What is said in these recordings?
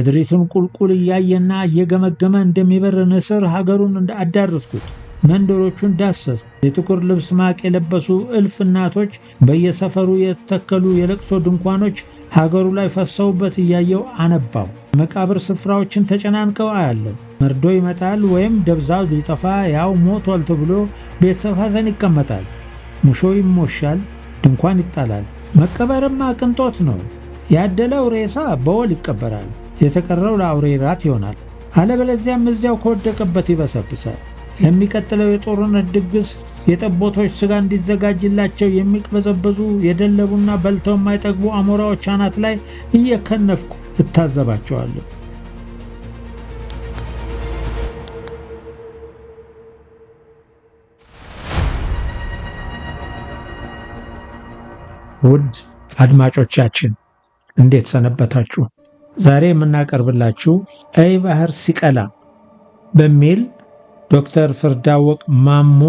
ምድሪቱን ቁልቁል እያየና እየገመገመ እንደሚበር ንስር ሀገሩን አዳረስኩት። መንደሮቹን ዳሰስኩ። የጥቁር ልብስ ማቅ የለበሱ እልፍ እናቶች በየሰፈሩ የተተከሉ የለቅሶ ድንኳኖች ሀገሩ ላይ ፈሰውበት እያየው አነባው። መቃብር ስፍራዎችን ተጨናንቀው አያለሁ። መርዶ ይመጣል ወይም ደብዛው ሊጠፋ ያው ሞቷል ተብሎ ቤተሰብ ሐዘን ይቀመጣል። ሙሾ ይሞሻል፣ ድንኳን ይጣላል። መቀበርማ ቅንጦት ነው። ያደለው ሬሳ በወል ይቀበራል፣ የተቀረው ለአውሬ ራት ይሆናል። አለበለዚያም እዚያው ከወደቀበት ይበሰብሳል። ለሚቀጥለው የጦርነት ድግስ የጠቦቶች ሥጋ እንዲዘጋጅላቸው የሚቅበዘበዙ የደለቡና በልተው የማይጠግቡ አሞራዎች አናት ላይ እየከነፍኩ እታዘባቸዋለሁ። ውድ አድማጮቻችን እንዴት ሰነበታችሁ? ዛሬ የምናቀርብላችሁ ቀይ ባህር ሲቀላ በሚል ዶክተር ፍርዳወቅ ማሞ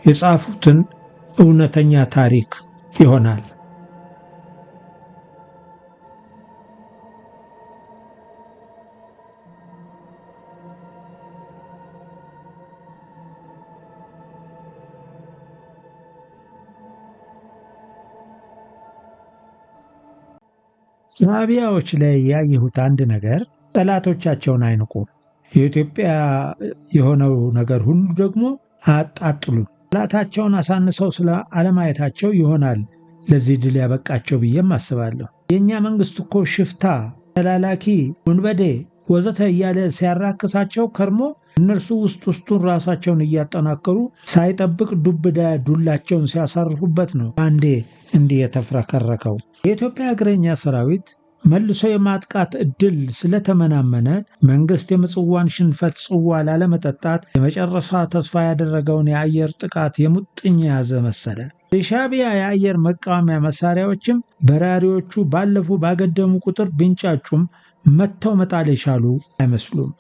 የጻፉትን እውነተኛ ታሪክ ይሆናል። ሻዕቢያዎች ላይ ያየሁት አንድ ነገር ጠላቶቻቸውን አይንቁም። የኢትዮጵያ የሆነው ነገር ሁሉ ደግሞ አጣጥሉም። ጠላታቸውን አሳንሰው ስለ አለማየታቸው ይሆናል ለዚህ ድል ያበቃቸው ብዬም አስባለሁ። የእኛ መንግስት እኮ ሽፍታ፣ ተላላኪ፣ ወንበዴ ወዘተ እያለ ሲያራክሳቸው ከርሞ እነርሱ ውስጡን ራሳቸውን እያጠናከሩ ሳይጠብቅ ዱብዳ ዱላቸውን ሲያሳርፉበት ነው አንዴ እንዲህ የተፍረከረከው። የኢትዮጵያ እግረኛ ሰራዊት መልሶ የማጥቃት ዕድል ስለተመናመነ መንግስት የምጽዋን ሽንፈት ጽዋ ላለመጠጣት የመጨረሻ ተስፋ ያደረገውን የአየር ጥቃት የሙጥኝ የያዘ መሰለ። የሻዕቢያ የአየር መቃወሚያ መሳሪያዎችም በራሪዎቹ ባለፉ ባገደሙ ቁጥር ቢንጫጩም መተው መጣል የቻሉ አይመስሉም።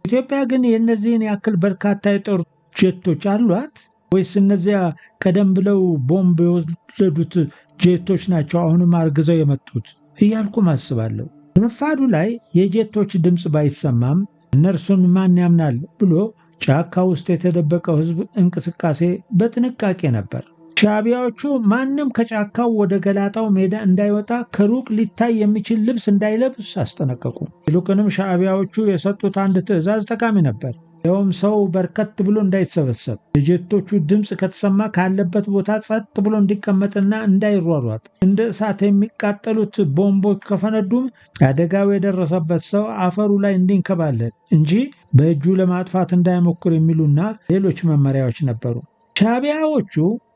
ኢትዮጵያ ግን የእነዚህን ያክል በርካታ የጦር ጄቶች አሏት ወይስ እነዚያ ቀደም ብለው ቦምብ የወለዱት ጄቶች ናቸው አሁንም አርግዘው የመጡት እያልኩ ማስባለሁ። ረፋዱ ላይ የጄቶች ድምፅ ባይሰማም እነርሱን ማን ያምናል ብሎ ጫካ ውስጥ የተደበቀው ህዝብ እንቅስቃሴ በጥንቃቄ ነበር። ሻዕቢያዎቹ ማንም ከጫካው ወደ ገላጣው ሜዳ እንዳይወጣ ከሩቅ ሊታይ የሚችል ልብስ እንዳይለብስ አስጠነቀቁ። ይልቁንም ሻዕቢያዎቹ የሰጡት አንድ ትዕዛዝ ጠቃሚ ነበር። ይኸውም ሰው በርከት ብሎ እንዳይሰበሰብ፣ የጄቶቹ ድምፅ ከተሰማ ካለበት ቦታ ጸጥ ብሎ እንዲቀመጥና እንዳይሯሯጥ፣ እንደ እሳት የሚቃጠሉት ቦምቦች ከፈነዱም አደጋው የደረሰበት ሰው አፈሩ ላይ እንዲንከባለል እንጂ በእጁ ለማጥፋት እንዳይሞክር የሚሉና ሌሎች መመሪያዎች ነበሩ። ሻዕቢያዎቹ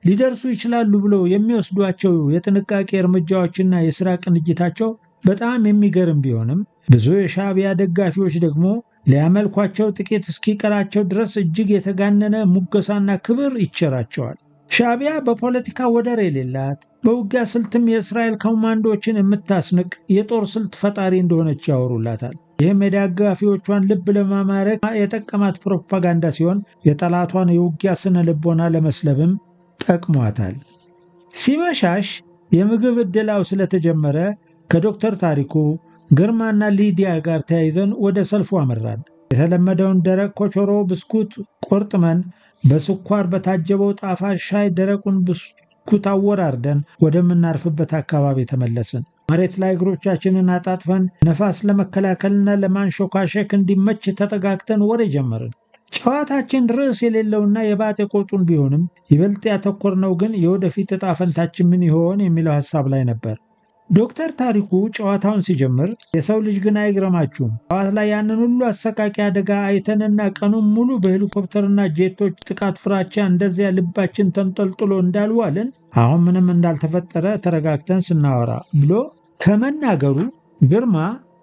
ሊደርሱ ይችላሉ ብለው የሚወስዷቸው የጥንቃቄ እርምጃዎችና የሥራ ቅንጅታቸው በጣም የሚገርም ቢሆንም ብዙ የሻዕቢያ ደጋፊዎች ደግሞ ሊያመልኳቸው ጥቂት እስኪቀራቸው ድረስ እጅግ የተጋነነ ሙገሳና ክብር ይቸራቸዋል። ሻዕቢያ በፖለቲካ ወደር የሌላት፣ በውጊያ ስልትም የእስራኤል ኮማንዶዎችን የምታስንቅ የጦር ስልት ፈጣሪ እንደሆነች ያወሩላታል። ይህም የደጋፊዎቿን ልብ ለማማረክ የጠቀማት ፕሮፓጋንዳ ሲሆን የጠላቷን የውጊያ ስነ ልቦና ለመስለብም ጠቅሟታል። ሲመሻሽ የምግብ ዕድላው ስለተጀመረ ከዶክተር ታሪኩ ግርማና ሊዲያ ጋር ተያይዘን ወደ ሰልፉ አመራን። የተለመደውን ደረቅ ኮቾሮ ብስኩት ቆርጥመን በስኳር በታጀበው ጣፋጭ ሻይ ደረቁን ብስኩት አወራርደን ወደምናርፍበት አካባቢ ተመለስን። መሬት ላይ እግሮቻችንን አጣጥፈን ነፋስ ለመከላከልና ለማንሾካሸክ እንዲመች ተጠጋግተን ወሬ ጀመርን። ጨዋታችን ርዕስ የሌለውና የባጤ ቆጡን ቢሆንም ይበልጥ ያተኮርነው ግን የወደፊት ዕጣ ፈንታችን ምን ይሆን የሚለው ሐሳብ ላይ ነበር። ዶክተር ታሪኩ ጨዋታውን ሲጀምር የሰው ልጅ ግን አይግረማችሁም፣ ጠዋት ላይ ያንን ሁሉ አሰቃቂ አደጋ አይተንና ቀኑን ሙሉ በሄሊኮፕተርና ጄቶች ጥቃት ፍራቻ እንደዚያ ልባችን ተንጠልጥሎ እንዳልዋልን አሁን ምንም እንዳልተፈጠረ ተረጋግተን ስናወራ ብሎ ከመናገሩ ግርማ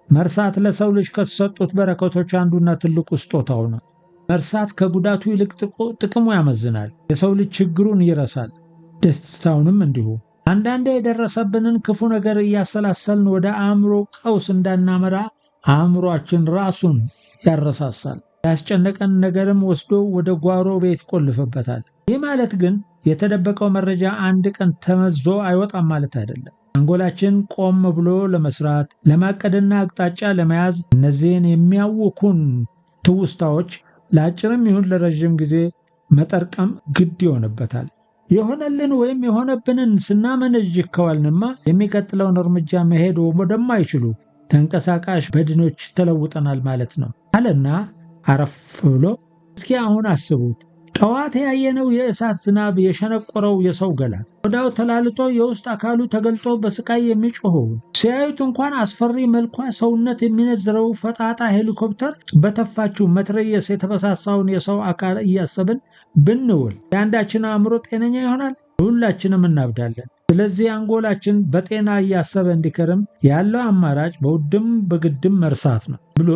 መርሳት ለሰው ልጅ ከተሰጡት በረከቶች አንዱና ትልቁ ስጦታው ነው። መርሳት ከጉዳቱ ይልቅ ጥቅሙ ያመዝናል። የሰው ልጅ ችግሩን ይረሳል፣ ደስታውንም እንዲሁ። አንዳንዴ የደረሰብንን ክፉ ነገር እያሰላሰልን ወደ አእምሮ ቀውስ እንዳናመራ አእምሮአችን ራሱን ያረሳሳል። ያስጨነቀን ነገርም ወስዶ ወደ ጓሮ ቤት ቆልፍበታል። ይህ ማለት ግን የተደበቀው መረጃ አንድ ቀን ተመዞ አይወጣም ማለት አይደለም። አንጎላችን ቆም ብሎ ለመስራት ለማቀድና አቅጣጫ ለመያዝ እነዚህን የሚያውኩን ትውስታዎች ለአጭርም ይሁን ለረዥም ጊዜ መጠርቀም ግድ ይሆንበታል። የሆነልን ወይም የሆነብንን ስናመነዥ ከዋልንማ የሚቀጥለውን እርምጃ መሄድ ወደማይችሉ ተንቀሳቃሽ በድኖች ተለውጠናል ማለት ነው አለና አረፍ ብሎ እስኪ አሁን አስቡት። ጠዋት ያየነው የእሳት ዝናብ የሸነቆረው የሰው ገላ ወዳው ተላልጦ የውስጥ አካሉ ተገልጦ በስቃይ የሚጮኸው ሲያዩት እንኳን አስፈሪ መልኳ ሰውነት የሚነዝረው ፈጣጣ ሄሊኮፕተር በተፋችው መትረየስ የተበሳሳውን የሰው አካል እያሰብን ብንውል የአንዳችን አእምሮ ጤነኛ ይሆናል? ሁላችንም እናብዳለን። ስለዚህ አንጎላችን በጤና እያሰበ እንዲከርም ያለው አማራጭ በውድም በግድም መርሳት ነው ብሎ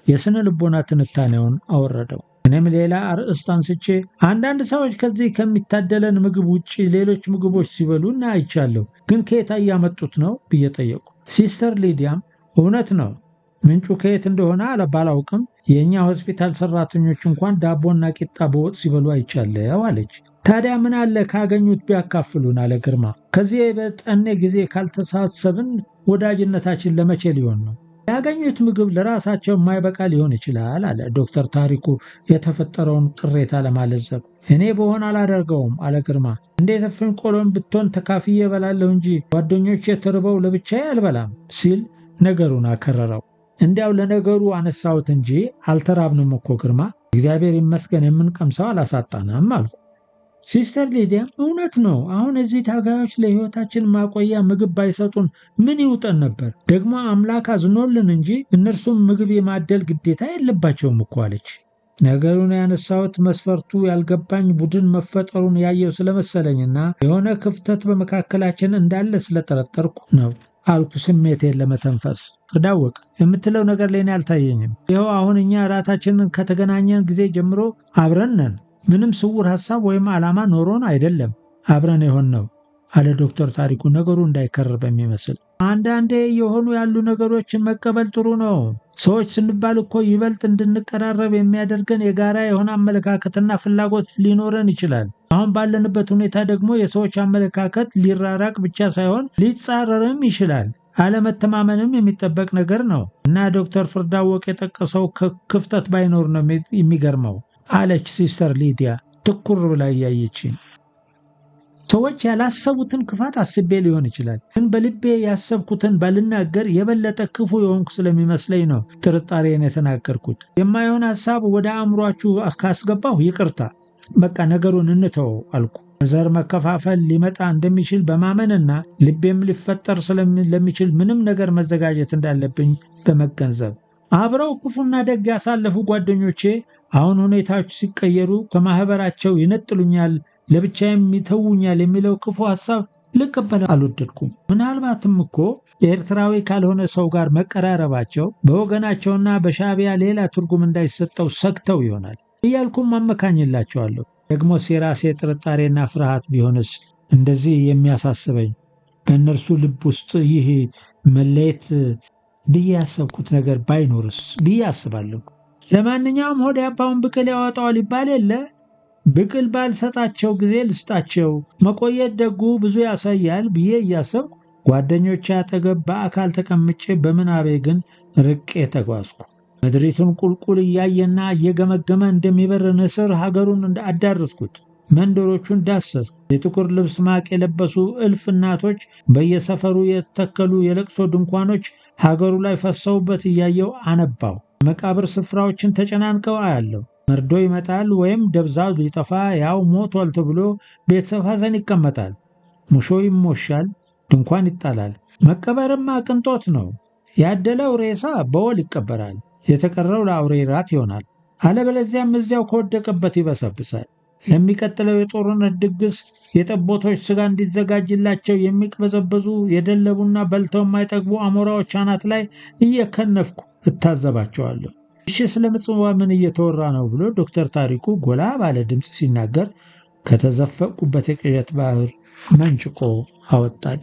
የስነ ልቦና ትንታኔውን አወረደው። እኔም ሌላ አርዕስት አንስቼ አንዳንድ ሰዎች ከዚህ ከሚታደለን ምግብ ውጪ ሌሎች ምግቦች ሲበሉ አይቻለሁ፣ ግን ከየት እያመጡት ነው ብዬ ጠየቁ። ሲስተር ሊዲያም እውነት ነው፣ ምንጩ ከየት እንደሆነ ባላውቅም የእኛ ሆስፒታል ሰራተኞች እንኳን ዳቦና ቂጣ በወጥ ሲበሉ አይቻለሁ አለች። ታዲያ ምን አለ ካገኙት ቢያካፍሉን አለ ግርማ። ከዚህ በጠኔ ጊዜ ካልተሳሰብን ወዳጅነታችን ለመቼ ሊሆን ነው? ያገኙት ምግብ ለራሳቸው የማይበቃ ሊሆን ይችላል አለ ዶክተር ታሪኩ የተፈጠረውን ቅሬታ ለማለዘብ። እኔ በሆን አላደርገውም አለ ግርማ። እንዴት እፍኝ ቆሎን ብትሆን ተካፍዬ እበላለሁ እንጂ ጓደኞቼ ተርበው ለብቻዬ አልበላም ሲል ነገሩን አከረረው። እንዲያው ለነገሩ አነሳሁት እንጂ አልተራብንም እኮ ግርማ፣ እግዚአብሔር ይመስገን የምንቀምሰው አላሳጣንም አልኩ። ሲስተር ሊዲያም እውነት ነው፣ አሁን እዚህ ታጋዮች ለሕይወታችን ማቆያ ምግብ ባይሰጡን ምን ይውጠን ነበር? ደግሞ አምላክ አዝኖልን እንጂ እነርሱም ምግብ የማደል ግዴታ የለባቸውም እኮ አለች። ነገሩን ያነሳሁት መስፈርቱ ያልገባኝ ቡድን መፈጠሩን ያየው ስለመሰለኝና የሆነ ክፍተት በመካከላችን እንዳለ ስለጠረጠርኩ ነው አልኩ ስሜቴን ለመተንፈስ። እዳወቅ የምትለው ነገር ለኔ አልታየኝም። ይኸው አሁን እኛ ራታችንን ከተገናኘን ጊዜ ጀምሮ አብረን ነን። ምንም ስውር ሐሳብ ወይም ዓላማ ኖሮን አይደለም አብረን የሆነው አለ ዶክተር ታሪኩ ነገሩ እንዳይከረር በሚመስል። አንዳንዴ የሆኑ ያሉ ነገሮችን መቀበል ጥሩ ነው። ሰዎች ስንባል እኮ ይበልጥ እንድንቀራረብ የሚያደርገን የጋራ የሆነ አመለካከትና ፍላጎት ሊኖረን ይችላል። አሁን ባለንበት ሁኔታ ደግሞ የሰዎች አመለካከት ሊራራቅ ብቻ ሳይሆን ሊጻረርም ይችላል። አለመተማመንም የሚጠበቅ ነገር ነው እና ዶክተር ፍርዳወቅ የጠቀሰው ክፍተት ባይኖር ነው የሚገርመው አለች ሲስተር ሊዲያ ትኩር ብላ እያየችኝ። ሰዎች ያላሰቡትን ክፋት አስቤ ሊሆን ይችላል፣ ግን በልቤ ያሰብኩትን ባልናገር የበለጠ ክፉ የሆንኩ ስለሚመስለኝ ነው ጥርጣሬን የተናገርኩት። የማይሆን ሐሳብ ወደ አእምሯችሁ ካስገባሁ ይቅርታ፣ በቃ ነገሩን እንተው አልኩ። ዘር መከፋፈል ሊመጣ እንደሚችል በማመንና ልቤም ሊፈጠር ስለሚችል ምንም ነገር መዘጋጀት እንዳለብኝ በመገንዘብ አብረው ክፉና ደግ ያሳለፉ ጓደኞቼ አሁን ሁኔታዎች ሲቀየሩ ከማህበራቸው ይነጥሉኛል፣ ለብቻዬም ይተውኛል የሚለው ክፉ ሐሳብ ልቀበል አልወደድኩም። ምናልባትም እኮ ኤርትራዊ ካልሆነ ሰው ጋር መቀራረባቸው በወገናቸውና በሻዕቢያ ሌላ ትርጉም እንዳይሰጠው ሰግተው ይሆናል እያልኩም አመካኝላቸዋለሁ። ደግሞ የራሴ ጥርጣሬና ፍርሃት ቢሆንስ እንደዚህ የሚያሳስበኝ? በእነርሱ ልብ ውስጥ ይህ መለየት ብዬ ያሰብኩት ነገር ባይኖርስ ብዬ አስባለሁ። ለማንኛውም ሆድ ያባውን ብቅል ያወጣዋል ይባል የለ። ብቅል ባልሰጣቸው ጊዜ ልስጣቸው፣ መቆየት ደጉ ብዙ ያሳያል ብዬ እያሰብኩ ጓደኞቼ አጠገብ በአካል ተቀምጬ በምናቤ ግን ርቄ ተጓዝኩ። ምድሪቱን ቁልቁል እያየና እየገመገመ እንደሚበር ንስር ሀገሩን አዳረስኩት። መንደሮቹን ዳሰስኩ። የጥቁር ልብስ ማቅ የለበሱ እልፍ እናቶች በየሰፈሩ የተተከሉ የለቅሶ ድንኳኖች ሀገሩ ላይ ፈሰውበት እያየው አነባው። መቃብር ስፍራዎችን ተጨናንቀው አያለሁ። መርዶ ይመጣል ወይም ደብዛው ሊጠፋ ያው ሞቷል ተብሎ ቤተሰብ ሐዘን ይቀመጣል። ሙሾ ይሞሻል፣ ድንኳን ይጣላል። መቀበርማ ቅንጦት ነው። ያደለው ሬሳ በወል ይቀበራል፣ የተቀረው ለአውሬ ራት ይሆናል። አለበለዚያም እዚያው ከወደቀበት ይበሰብሳል። ለሚቀጥለው የጦርነት ድግስ የጠቦቶች ስጋ እንዲዘጋጅላቸው የሚቅበዘበዙ የደለቡና በልተው የማይጠግቡ አሞራዎች አናት ላይ እየከነፍኩ እታዘባቸዋለሁ። እሺ ስለ ምጽዋ ምን እየተወራ ነው ብሎ ዶክተር ታሪኩ ጎላ ባለ ድምፅ ሲናገር ከተዘፈቁበት የቅዠት ባህር መንጭቆ አወጣኝ።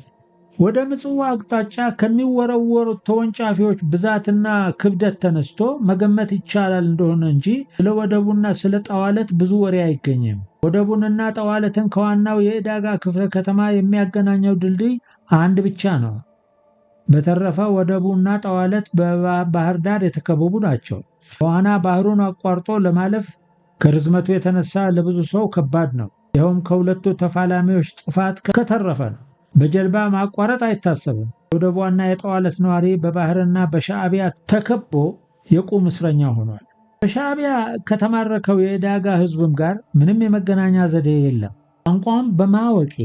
ወደ ምጽዋ አቅጣጫ ከሚወረወሩት ተወንጫፊዎች ብዛትና ክብደት ተነስቶ መገመት ይቻላል እንደሆነ እንጂ ስለ ወደቡና ስለ ጣዋለት ብዙ ወሬ አይገኝም። ወደቡንና ጠዋለትን ከዋናው የዕዳጋ ክፍለ ከተማ የሚያገናኘው ድልድይ አንድ ብቻ ነው። በተረፈ ወደቡና ጠዋለት በባህር ዳር የተከበቡ ናቸው። በዋና ባህሩን አቋርጦ ለማለፍ ከርዝመቱ የተነሳ ለብዙ ሰው ከባድ ነው። ይኸውም ከሁለቱ ተፋላሚዎች ጥፋት ከተረፈ ነው። በጀልባ ማቋረጥ አይታሰብም። የወደቧና የጠዋለት ነዋሪ በባህርና በሻዕቢያ ተከቦ የቁም እስረኛ ሆኗል። በሻዕቢያ ከተማረከው የዕዳጋ ሕዝብም ጋር ምንም የመገናኛ ዘዴ የለም። ቋንቋም በማወቄ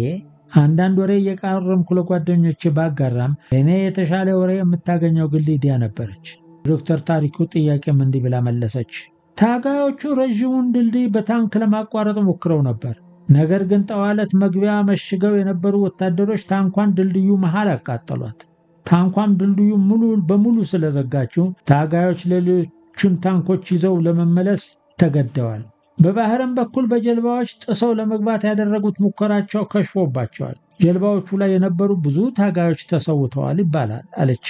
አንዳንድ ወሬ እየቃረምኩ ለጓደኞቼ ባጋራም እኔ የተሻለ ወሬ የምታገኘው ግን ሊዲያ ነበረች። ዶክተር ታሪኩ ጥያቄም እንዲህ ብላ መለሰች። ታጋዮቹ ረዥሙን ድልድይ በታንክ ለማቋረጥ ሞክረው ነበር። ነገር ግን ጠዋለት መግቢያ መሽገው የነበሩ ወታደሮች ታንኳን ድልድዩ መሃል አቃጠሏት። ታንኳም ድልድዩ ሙሉ በሙሉ ስለዘጋችው ታጋዮች ሌሎቹን ታንኮች ይዘው ለመመለስ ተገደዋል። በባህርም በኩል በጀልባዎች ጥሰው ለመግባት ያደረጉት ሙከራቸው ከሽፎባቸዋል። ጀልባዎቹ ላይ የነበሩ ብዙ ታጋዮች ተሰውተዋል ይባላል አለች።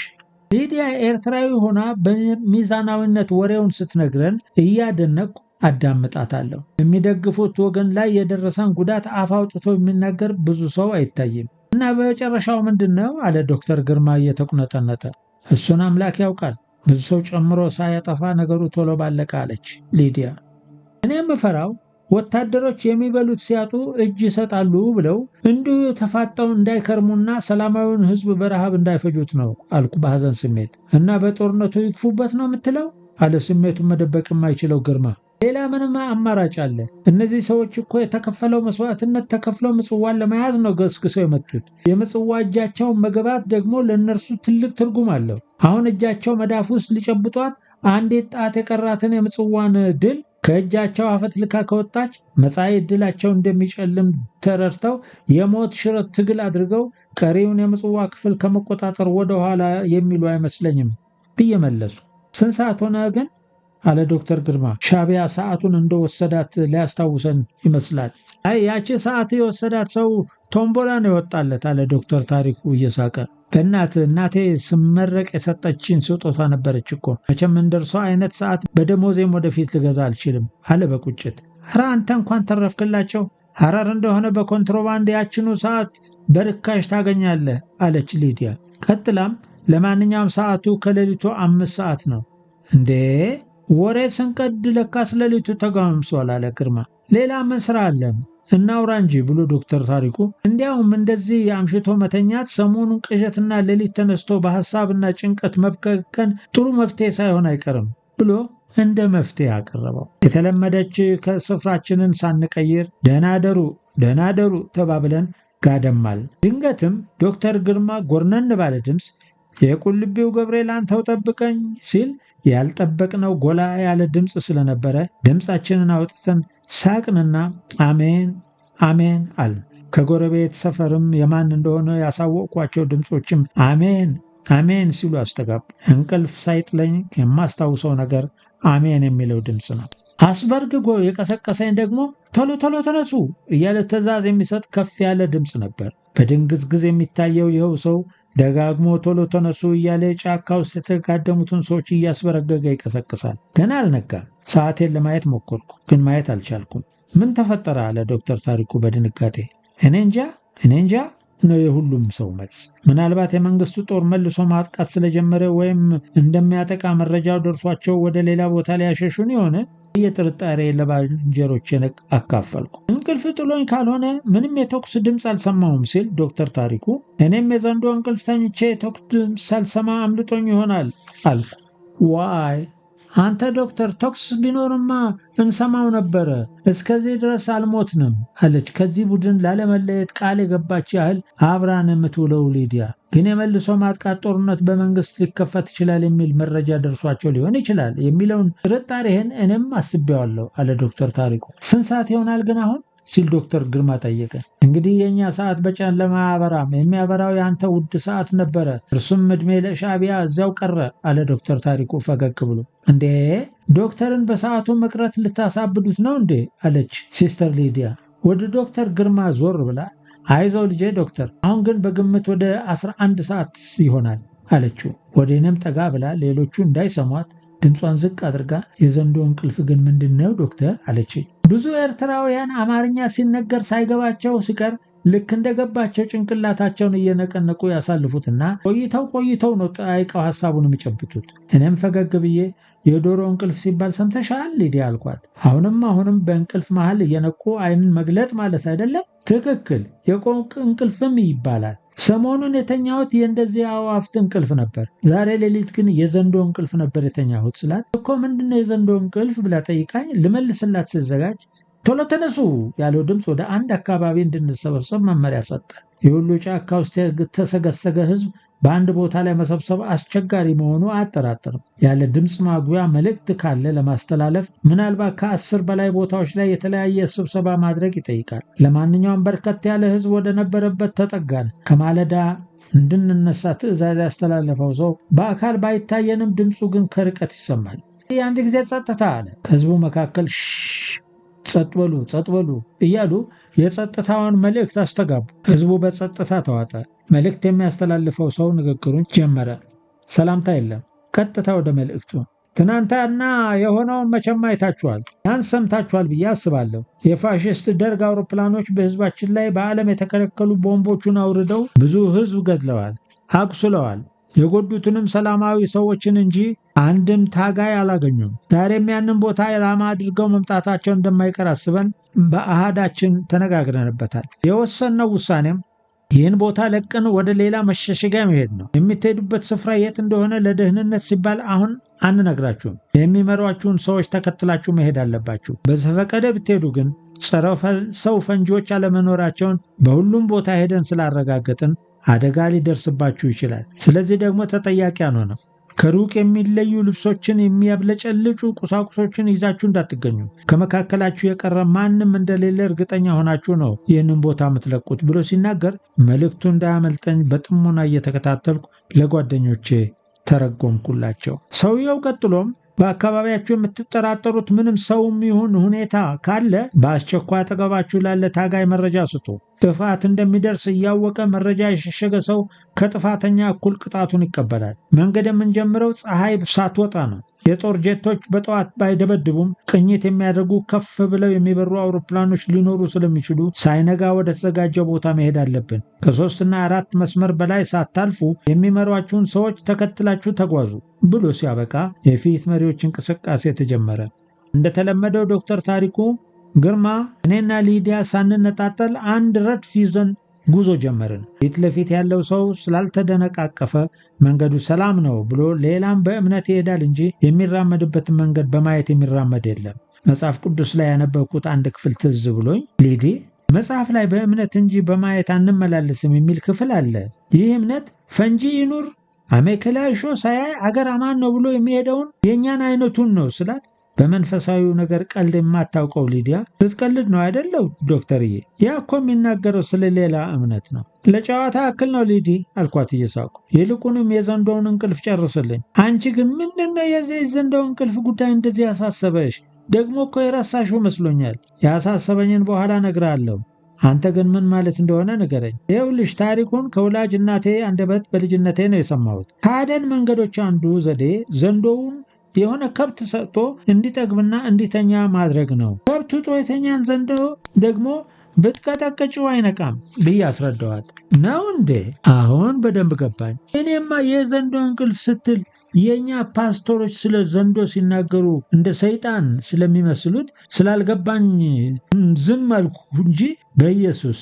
ሊዲያ ኤርትራዊ ሆና በሚዛናዊነት ወሬውን ስትነግረን እያደነቅኩ አዳምጣታለሁ። የሚደግፉት ወገን ላይ የደረሰን ጉዳት አፍ አውጥቶ የሚናገር ብዙ ሰው አይታይም። እና በመጨረሻው ምንድን ነው አለ ዶክተር ግርማ እየተቁነጠነጠ። እሱን አምላክ ያውቃል። ብዙ ሰው ጨምሮ ሳያጠፋ ነገሩ ቶሎ ባለቀ አለች ሊዲያ። እኔ የምፈራው ወታደሮች የሚበሉት ሲያጡ እጅ ይሰጣሉ ብለው እንዲሁ ተፋጠው እንዳይከርሙና ሰላማዊውን ሕዝብ በረሃብ እንዳይፈጁት ነው አልኩ በሐዘን ስሜት። እና በጦርነቱ ይክፉበት ነው የምትለው አለ ስሜቱን መደበቅ የማይችለው ግርማ። ሌላ ምንም አማራጭ አለ? እነዚህ ሰዎች እኮ የተከፈለው መስዋዕትነት ተከፍለው ምጽዋን ለመያዝ ነው ገስግሰው የመጡት። የምጽዋ እጃቸውን መገባት ደግሞ ለእነርሱ ትልቅ ትርጉም አለው። አሁን እጃቸው መዳፍ ውስጥ ሊጨብጧት አንዲት ጣት የቀራትን የምጽዋን ድል ከእጃቸው አፈትልካ ከወጣች መጻኢ ዕድላቸው እንደሚጨልም ተረድተው የሞት ሽረት ትግል አድርገው ቀሪውን የምጽዋ ክፍል ከመቆጣጠር ወደ ኋላ የሚሉ አይመስለኝም ብዬ መለሱ። ስንት ሰዓት ሆነ ግን አለ ዶክተር ግርማ። ሻዕቢያ ሰዓቱን እንደወሰዳት ሊያስታውሰን ይመስላል። አይ ያቺ ሰዓት የወሰዳት ሰው ቶምቦላ ነው የወጣለት አለ ዶክተር ታሪኩ እየሳቀ። እናቴ ስመረቅ የሰጠችኝ ስጦታ ነበረች እኮ። መቼም እንደርሷ አይነት ሰዓት በደሞዜም ወደፊት ልገዛ አልችልም አለ በቁጭት። ኧረ አንተ እንኳን ተረፍክላቸው። ሐረር እንደሆነ በኮንትሮባንድ ያችኑ ሰዓት በርካሽ ታገኛለህ አለች ሊዲያ። ቀጥላም ለማንኛውም ሰዓቱ ከሌሊቱ 5 ሰዓት ነው። እንዴ ወሬ ስንቀድ ለካስ ሌሊቱ ተጋምሷል አለ ግርማ። ሌላ ምን ስራ አለም እናውራ እንጂ ብሎ ዶክተር ታሪኩ እንዲያውም እንደዚህ አምሽቶ መተኛት ሰሞኑን ቅዠትና ሌሊት ተነስቶ በሐሳብና ጭንቀት መብከከን ጥሩ መፍትሄ ሳይሆን አይቀርም ብሎ እንደ መፍትሄ አቀረበው። የተለመደች ከስፍራችንን ሳንቀይር ደህና ደሩ ተባብለን ጋደማል። ድንገትም ዶክተር ግርማ ጎርነን ባለ ድምፅ የቁልቢው ገብርኤል አንተው ጠብቀኝ ሲል ያልጠበቅነው ጎላ ያለ ድምፅ ስለነበረ ድምፃችንን አውጥተን ሳቅንና አሜን አሜን አልን። ከጎረቤት ሰፈርም የማን እንደሆነ ያሳወቅኳቸው ድምፆችም አሜን አሜን ሲሉ አስተጋቡ። እንቅልፍ ሳይጥለኝ የማስታውሰው ነገር አሜን የሚለው ድምፅ ነው። አስበርግጎ የቀሰቀሰኝ ደግሞ ቶሎ ቶሎ ተነሱ እያለ ትዕዛዝ የሚሰጥ ከፍ ያለ ድምፅ ነበር። በድንግዝግዝ የሚታየው ይኸው ሰው ደጋግሞ ቶሎ ተነሱ እያለ ጫካ ውስጥ የተጋደሙትን ሰዎች እያስበረገገ ይቀሰቅሳል። ገና አልነጋም። ሰዓቴን ለማየት ሞከርኩ፣ ግን ማየት አልቻልኩም። ምን ተፈጠረ አለ ዶክተር ታሪኩ በድንጋጤ። እኔ እንጃ ነው የሁሉም ሰው መልስ። ምናልባት የመንግስቱ ጦር መልሶ ማጥቃት ስለጀመረ ወይም እንደሚያጠቃ መረጃው ደርሷቸው ወደ ሌላ ቦታ ሊያሸሹን የሆነ የጥርጣሬ ለባልንጀሮቼን አካፈልኩ። እንቅልፍ ጥሎኝ ካልሆነ ምንም የተኩስ ድምፅ አልሰማሁም ሲል ዶክተር ታሪኩ እኔም የዘንዶ እንቅልፍ ተኝቼ የተኩስ ድምፅ ሳልሰማ አምልጦኝ ይሆናል አልኩ። ዋይ አንተ ዶክተር፣ ተኩስ ቢኖርማ እንሰማው ነበረ። እስከዚህ ድረስ አልሞትንም አለች ከዚህ ቡድን ላለመለየት ቃል የገባች ያህል አብራን የምትውለው ሊዲያ። ግን የመልሶ ማጥቃት ጦርነት በመንግስት ሊከፈት ይችላል የሚል መረጃ ደርሷቸው ሊሆን ይችላል የሚለውን ጥርጣሬህን እኔም አስቤዋለሁ አለ ዶክተር ታሪኩ። ስንት ሰዓት ይሆናል ግን አሁን ሲል ዶክተር ግርማ ጠየቀ። እንግዲህ የእኛ ሰዓት በጨለማ አያበራም፣ የሚያበራው የአንተ ውድ ሰዓት ነበረ። እርሱም ዕድሜ ለሻዕቢያ እዚያው ቀረ አለ ዶክተር ታሪኩ ፈገግ ብሎ። እንዴ ዶክተርን በሰዓቱ መቅረት ልታሳብዱት ነው እንዴ አለች ሲስተር ሊዲያ ወደ ዶክተር ግርማ ዞር ብላ። አይዞ ልጄ ዶክተር፣ አሁን ግን በግምት ወደ 11 ሰዓት ይሆናል አለችው። ወደ እኔም ጠጋ ብላ ሌሎቹ እንዳይሰሟት ድምጿን ዝቅ አድርጋ የዘንዶ እንቅልፍ ግን ምንድን ነው ዶክተር አለች። ብዙ ኤርትራውያን አማርኛ ሲነገር ሳይገባቸው ሲቀር ልክ እንደገባቸው ጭንቅላታቸውን እየነቀነቁ ያሳልፉትና ቆይተው ነው ጠይቀው ሐሳቡን የሚጨብጡት። እኔም ፈገግ ብዬ የዶሮ እንቅልፍ ሲባል ሰምተሻል ሊዲያ አልኳት። አሁንም በእንቅልፍ መሃል እየነቁ አይንን መግለጥ ማለት አይደለም? ትክክል፣ የቆቅ እንቅልፍም ይባላል። ሰሞኑን የተኛሁት የእንደዚህ አዋፍት እንቅልፍ ነበር። ዛሬ ሌሊት ግን የዘንዶ እንቅልፍ ነበር የተኛሁት ስላት እኮ ምንድነው የዘንዶ እንቅልፍ ብላ ጠይቃኝ ልመልስላት ስዘጋጅ ቶሎ ተነሱ ያለው ድምፅ ወደ አንድ አካባቢ እንድንሰበሰብ መመሪያ ሰጠ። የሁሉ ጫካ ውስጥ የተሰገሰገ ሕዝብ በአንድ ቦታ ላይ መሰብሰብ አስቸጋሪ መሆኑ አያጠራጥርም። ያለ ድምፅ ማጉያ መልእክት ካለ ለማስተላለፍ ምናልባት ከ10 በላይ ቦታዎች ላይ የተለያየ ስብሰባ ማድረግ ይጠይቃል። ለማንኛውም በርከት ያለ ሕዝብ ወደ ነበረበት ተጠጋን። ከማለዳ እንድንነሳ ትዕዛዝ ያስተላለፈው ሰው በአካል ባይታየንም ድምፁ ግን ከርቀት ይሰማል። የአንድ ጊዜ ጸጥታ አለ። ከሕዝቡ መካከል ጸጥ በሉ እያሉ የጸጥታውን መልእክት አስተጋቡ። ሕዝቡ በጸጥታ ተዋጠ። መልእክት የሚያስተላልፈው ሰው ንግግሩን ጀመረ። ሰላምታ የለም። ቀጥታ ወደ መልእክቱ። ትናንትና የሆነውን መቼም አይታችኋል፣ ያን ሰምታችኋል ብዬ አስባለሁ። የፋሽስት ደርግ አውሮፕላኖች በሕዝባችን ላይ በዓለም የተከለከሉ ቦምቦቹን አውርደው ብዙ ሕዝብ ገድለዋል፣ አቁስለዋል። የጎዱትንም ሰላማዊ ሰዎችን እንጂ አንድም ታጋይ አላገኙም። ዛሬም ያንን ቦታ ዓላማ አድርገው መምጣታቸው እንደማይቀር አስበን በአሃዳችን ተነጋግረንበታል። የወሰንነው ውሳኔም ይህን ቦታ ለቀን ወደ ሌላ መሸሸጊያ መሄድ ነው። የምትሄዱበት ስፍራ የት እንደሆነ ለደህንነት ሲባል አሁን አንነግራችሁም። የሚመሯችሁን ሰዎች ተከትላችሁ መሄድ አለባችሁ። በዘፈቀደ ብትሄዱ ግን ጸረ ሰው ፈንጂዎች አለመኖራቸውን በሁሉም ቦታ ሄደን ስላረጋገጥን አደጋ ሊደርስባችሁ ይችላል። ስለዚህ ደግሞ ተጠያቂ አንሆንም። ከሩቅ የሚለዩ ልብሶችን፣ የሚያብለጨልጩ ቁሳቁሶችን ይዛችሁ እንዳትገኙ። ከመካከላችሁ የቀረ ማንም እንደሌለ እርግጠኛ ሆናችሁ ነው ይህንን ቦታ የምትለቁት ብሎ ሲናገር መልእክቱ እንዳያመልጠኝ በጥሞና እየተከታተልኩ ለጓደኞቼ ተረጎምኩላቸው። ሰውየው ቀጥሎም በአካባቢያችሁ የምትጠራጠሩት ምንም ሰውም ይሁን ሁኔታ ካለ በአስቸኳይ አጠገባችሁ ላለ ታጋይ መረጃ ስጡ። ጥፋት እንደሚደርስ እያወቀ መረጃ የሸሸገ ሰው ከጥፋተኛ እኩል ቅጣቱን ይቀበላል። መንገድ የምንጀምረው ፀሐይ ሳትወጣ ነው። የጦር ጄቶች በጠዋት ባይደበድቡም ቅኝት የሚያደርጉ ከፍ ብለው የሚበሩ አውሮፕላኖች ሊኖሩ ስለሚችሉ ሳይነጋ ወደ ተዘጋጀው ቦታ መሄድ አለብን። ከ3 እና 4 መስመር በላይ ሳታልፉ የሚመሯችሁን ሰዎች ተከትላችሁ ተጓዙ ብሎ ሲያበቃ የፊት መሪዎች እንቅስቃሴ ተጀመረ። እንደተለመደው ዶክተር ታሪኩ ግርማ እኔና ሊዲያ ሳንነጣጠል አንድ ረድፍ ይዘን ጉዞ ጀመርን። ፊት ለፊት ያለው ሰው ስላልተደነቃቀፈ መንገዱ ሰላም ነው ብሎ ሌላም በእምነት ይሄዳል እንጂ የሚራመድበትን መንገድ በማየት የሚራመድ የለም። መጽሐፍ ቅዱስ ላይ ያነበብኩት አንድ ክፍል ትዝ ብሎኝ ሊዲ መጽሐፍ ላይ በእምነት እንጂ በማየት አንመላለስም የሚል ክፍል አለ። ይህ እምነት ፈንጂ ይኑር አሜከላሾ ሳያይ አገር አማን ነው ብሎ የሚሄደውን የእኛን አይነቱን ነው ስላት በመንፈሳዊው ነገር ቀልድ የማታውቀው ሊዲያ ስትቀልድ ነው አይደለው ዶክተርዬ? ያ እኮ የሚናገረው ስለ ሌላ እምነት ነው። ለጨዋታ አክል ነው ሊዲ አልኳት እየሳቁ። ይልቁንም የዘንዶውን እንቅልፍ ጨርስልኝ። አንቺ ግን ምንድነው የዚህ ዘንዶው እንቅልፍ ጉዳይ እንደዚህ ያሳሰበሽ? ደግሞ እኮ የረሳሽው መስሎኛል። ያሳሰበኝን በኋላ እነግርሃለሁ። አንተ ግን ምን ማለት እንደሆነ ንገረኝ። ይኸውልሽ ታሪኩን ከወላጅ እናቴ አንደበት በልጅነቴ ነው የሰማሁት። ከአደን መንገዶች አንዱ ዘዴ ዘንዶውን የሆነ ከብት ሰጥቶ እንዲጠግብና እንዲተኛ ማድረግ ነው። ከብቱ ጦ የተኛን ዘንዶ ደግሞ ብትቀጠቅጭው አይነቃም ብዬ አስረዳዋት። ነው እንዴ? አሁን በደንብ ገባኝ። እኔማ የዘንዶ እንቅልፍ ስትል የኛ ፓስቶሮች ስለ ዘንዶ ሲናገሩ እንደ ሰይጣን ስለሚመስሉት ስላልገባኝ ዝም አልኩ እንጂ በኢየሱስ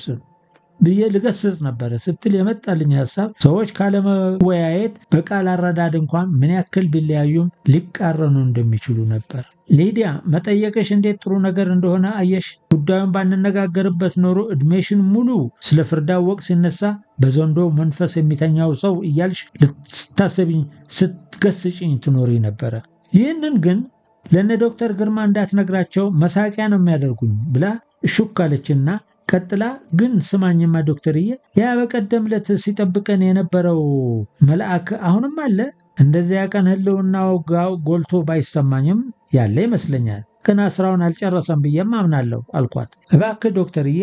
ብዬ ልገስጽ ነበረ ስትል የመጣልኝ ሐሳብ ሰዎች ካለመወያየት በቃል አረዳድ እንኳን ምን ያክል ቢለያዩም ሊቃረኑ እንደሚችሉ ነበር። ሊዲያ መጠየቅሽ እንዴት ጥሩ ነገር እንደሆነ አየሽ። ጉዳዩን ባንነጋገርበት ኖሮ ዕድሜሽን ሙሉ ስለ ፍርዳወቅ ሲነሳ በዘንዶ መንፈስ የሚተኛው ሰው እያልሽ ልታሰቢኝ ስትገስጭኝ ትኖሪ ነበረ። ይህንን ግን ለነ ዶክተር ግርማ እንዳትነግራቸው መሳቂያ ነው የሚያደርጉኝ ብላ ሹክ አለችና ቀጥላ ግን ስማኝማ ዶክተርዬ፣ ያ በቀደም ዕለት ሲጠብቀን የነበረው መልአክ አሁንም አለ? እንደዚያ ቀን ህልውናው ጎልቶ ባይሰማኝም ያለ ይመስለኛል። ገና ስራውን አልጨረሰም ብዬም አምናለሁ አልኳት። እባክህ ዶክተርዬ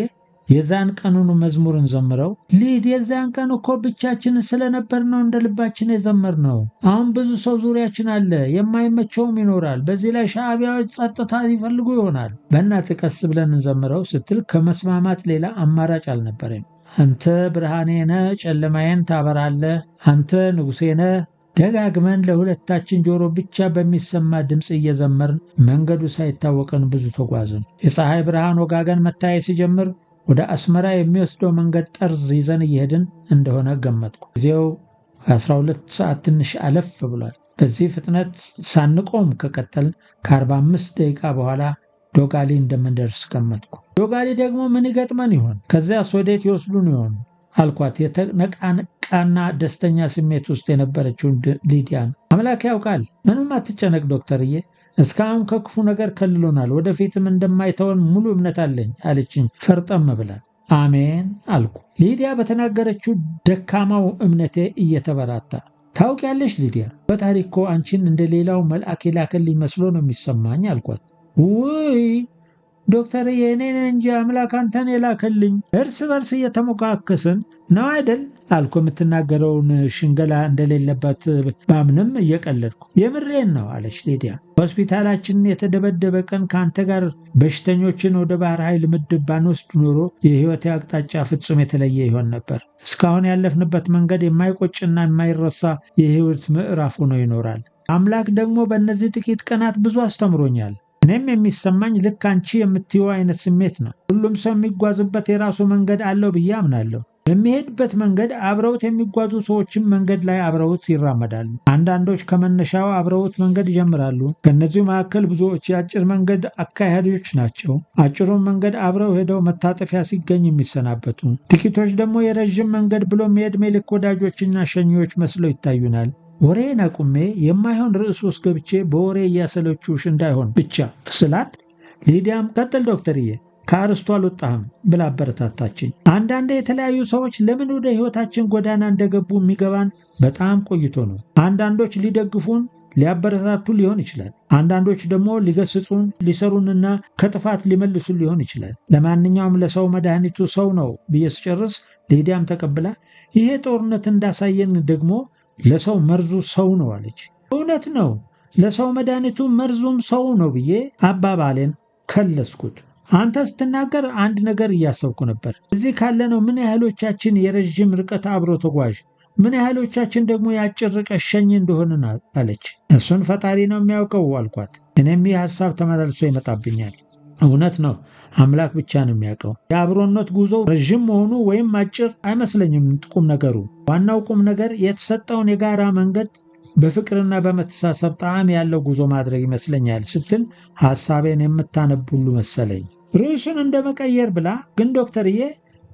የዛን ቀኑን መዝሙርን ዘምረው ሊድ የዛን ቀን እኮ ብቻችንን ስለነበር ነው እንደ ልባችን የዘመርነው። አሁን ብዙ ሰው ዙሪያችን አለ፣ የማይመቸውም ይኖራል። በዚህ ላይ ሻዕቢያዎች ጸጥታ ይፈልጉ ይሆናል። በእናትህ ቀስ ብለን እንዘምረው ስትል ከመስማማት ሌላ አማራጭ አልነበረም። አንተ ብርሃኔ ነህ፣ ጨለማዬን ታበራለህ፣ አንተ ንጉሴ ነህ። ደጋግመን ለሁለታችን ጆሮ ብቻ በሚሰማ ድምፅ እየዘመርን መንገዱ ሳይታወቀን ብዙ ተጓዝን። የፀሐይ ብርሃን ወጋገን መታየት ሲጀምር ወደ አስመራ የሚወስደው መንገድ ጠርዝ ይዘን እየሄድን እንደሆነ ገመትኩ። ጊዜው 12 ሰዓት ትንሽ አለፍ ብሏል። በዚህ ፍጥነት ሳንቆም ከቀጠልን ከ45 ደቂቃ በኋላ ዶጋሊ እንደምንደርስ ገመትኩ። ዶጋሊ ደግሞ ምን ይገጥመን ይሆን? ከዚያስ ወዴት ይወስዱን ይሆን አልኳት። የተነቃነቃና ደስተኛ ስሜት ውስጥ የነበረችውን ሊዲያን። አምላክ ያውቃል። ምንም አትጨነቅ ዶክተርዬ፣ እስካሁን ከክፉ ነገር ከልሎናል፣ ወደፊትም እንደማይተወን ሙሉ እምነት አለኝ አለችኝ ፈርጠም ብላ። አሜን አልኩ። ሊዲያ በተናገረችው ደካማው እምነቴ እየተበራታ። ታውቂያለሽ ሊዲያ፣ በታሪክ እኮ አንቺን እንደ ሌላው መልአክ የላከልኝ መስሎ ነው የሚሰማኝ አልኳት። ውይ ዶክተር የኔን እንጂ አምላክ አንተን የላከልኝ፣ እርስ በርስ እየተሞካከስን ነው አይደል አልኩ። የምትናገረውን ሽንገላ እንደሌለበት ባምንም እየቀለድኩ። የምሬን ነው አለች ሊዲያ። ሆስፒታላችንን የተደበደበ ቀን ከአንተ ጋር በሽተኞችን ወደ ባህር ኃይል ምድብ ባንወስድ ኖሮ የህይወቴ አቅጣጫ ፍጹም የተለየ ይሆን ነበር። እስካሁን ያለፍንበት መንገድ የማይቆጭና የማይረሳ የህይወት ምዕራፍ ሆኖ ይኖራል። አምላክ ደግሞ በእነዚህ ጥቂት ቀናት ብዙ አስተምሮኛል። እኔም የሚሰማኝ ልክ አንቺ የምትይው አይነት ስሜት ነው። ሁሉም ሰው የሚጓዝበት የራሱ መንገድ አለው ብዬ አምናለሁ። የሚሄድበት መንገድ አብረውት የሚጓዙ ሰዎችም መንገድ ላይ አብረውት ይራመዳሉ። አንዳንዶች ከመነሻው አብረውት መንገድ ይጀምራሉ። ከእነዚሁ መካከል ብዙዎች የአጭር መንገድ አካሄዶች ናቸው። አጭሩን መንገድ አብረው ሄደው መታጠፊያ ሲገኝ የሚሰናበቱ፣ ጥቂቶች ደግሞ የረዥም መንገድ ብሎም የዕድሜ ልክ ወዳጆችና ሸኚዎች መስለው ይታዩናል። ወሬን አቁሜ የማይሆን ርዕስ ውስጥ ገብቼ በወሬ እያሰለችሽ እንዳይሆን ብቻ ስላት፣ ሊዲያም ቀጥል ዶክተርዬ፣ ከአርስቱ አልወጣህም ብላ አበረታታችኝ። አንዳንዴ የተለያዩ ሰዎች ለምን ወደ ህይወታችን ጎዳና እንደገቡ የሚገባን በጣም ቆይቶ ነው። አንዳንዶች ሊደግፉን ሊያበረታቱ ሊሆን ይችላል። አንዳንዶች ደግሞ ሊገስጹን፣ ሊሰሩንና ከጥፋት ሊመልሱን ሊሆን ይችላል። ለማንኛውም ለሰው መድኃኒቱ ሰው ነው ብዬ ስጨርስ ሊዲያም ተቀብላ ይሄ ጦርነት እንዳሳየን ደግሞ ለሰው መርዙ ሰው ነው አለች። እውነት ነው፣ ለሰው መድኃኒቱ መርዙም ሰው ነው ብዬ አባባሌን ከለስኩት። አንተ ስትናገር አንድ ነገር እያሰብኩ ነበር። እዚህ ካለነው ምን ያህሎቻችን የረዥም ርቀት አብሮ ተጓዥ፣ ምን ያህሎቻችን ደግሞ የአጭር ርቀት ሸኝ እንደሆንን አለች። እሱን ፈጣሪ ነው የሚያውቀው አልኳት። እኔም ይህ ሀሳብ ተመላልሶ ይመጣብኛል። እውነት ነው፣ አምላክ ብቻ ነው የሚያውቀው። የአብሮነት ጉዞ ረዥም መሆኑ ወይም አጭር አይመስለኝም ቁም ነገሩ። ዋናው ቁም ነገር የተሰጠውን የጋራ መንገድ በፍቅርና በመተሳሰብ ጣዕም ያለው ጉዞ ማድረግ ይመስለኛል ስትል ሐሳቤን የምታነቡሉ መሰለኝ። ርዕሱን እንደመቀየር ብላ ግን ዶክተርዬ፣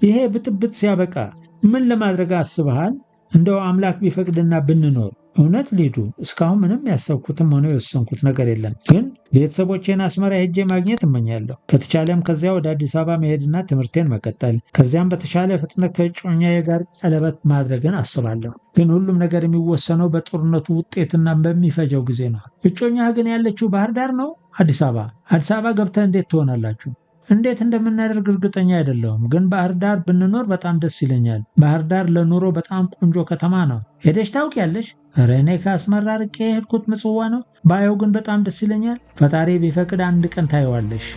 ይሄ ብጥብጥ ሲያበቃ ምን ለማድረግ አስበሃል? እንደው አምላክ ቢፈቅድና ብንኖር። እውነት ሊዱ፣ እስካሁን ምንም ያሰብኩትም ሆነ የወሰንኩት ነገር የለም። ግን ቤተሰቦቼን አስመራ ሄጄ ማግኘት እመኛለሁ። ከተቻለም ከዚያ ወደ አዲስ አበባ መሄድና ትምህርቴን መቀጠል፣ ከዚያም በተሻለ ፍጥነት ከእጮኛዬ ጋር ቀለበት ማድረግን አስባለሁ። ግን ሁሉም ነገር የሚወሰነው በጦርነቱ ውጤትና በሚፈጀው ጊዜ ነው። እጮኛህ ግን ያለችው ባህር ዳር ነው? አዲስ አበባ? አዲስ አበባ ገብተህ እንዴት ትሆናላችሁ? እንዴት እንደምናደርግ እርግጠኛ አይደለሁም። ግን ባህር ዳር ብንኖር በጣም ደስ ይለኛል። ባህር ዳር ለኑሮ በጣም ቆንጆ ከተማ ነው። ሄደሽ ታውቂያለሽ? ኧረ እኔ ከአስመራ ርቄ የሄድኩት ምጽዋ ነው። ባየው ግን በጣም ደስ ይለኛል። ፈጣሪ ቢፈቅድ አንድ ቀን ታየዋለሽ።